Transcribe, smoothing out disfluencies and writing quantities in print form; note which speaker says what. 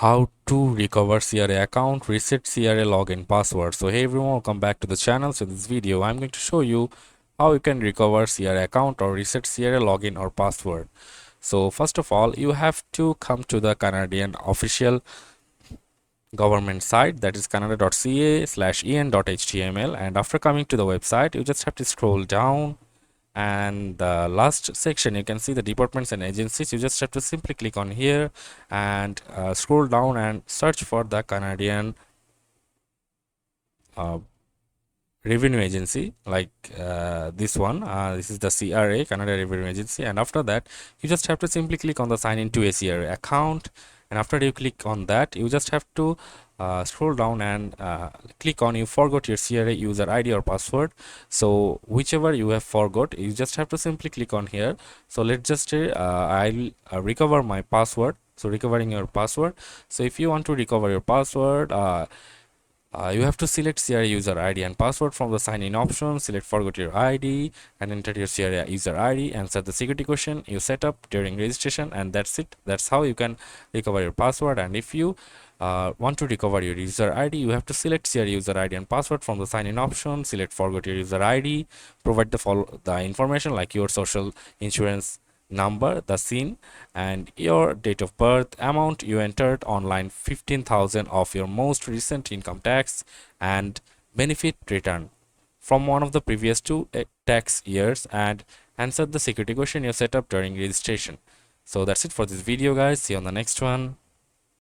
Speaker 1: How to recover CRA account, reset CRA login password. So hey everyone, welcome back to the channel. So in this video I'm going to show you how you can recover CRA account or reset CRA login or password. So first of all, you have to come to the Canadian official government site, that is canada.ca/en.html, and after coming to the website you just have to scroll down, and the last section you can see the departments and agencies. You just have to simply click on here and scroll down and search for the Canadian uh, revenue agency, like this one. This is the CRA, Canada Revenue Agency, and after that you just have to simply click on the sign into a CRA account, and after you click on that you just have to scroll down and click on you forgot your CRA user ID or password. So whichever you have forgot, you just have to simply click on here. So let's just I'll recover my password. So recovering your password. So if you want to recover your password, you have to select CRA user ID and password from the sign in option, select forgot your ID and enter your CRA user ID, answer the security question you set up during registration, and that's it. That's how you can recover your password. And if you want to recover your user ID, you have to select CRA user ID and password from the sign in option, select forgot your user ID, provide the information like your social insurance number, the SIN, and your date of birth, amount you entered online, 15,000 of your most recent income tax, and benefit return from one of the previous two tax years, and answer the security question you set up during registration. So that's it for this video guys. See you on the next one.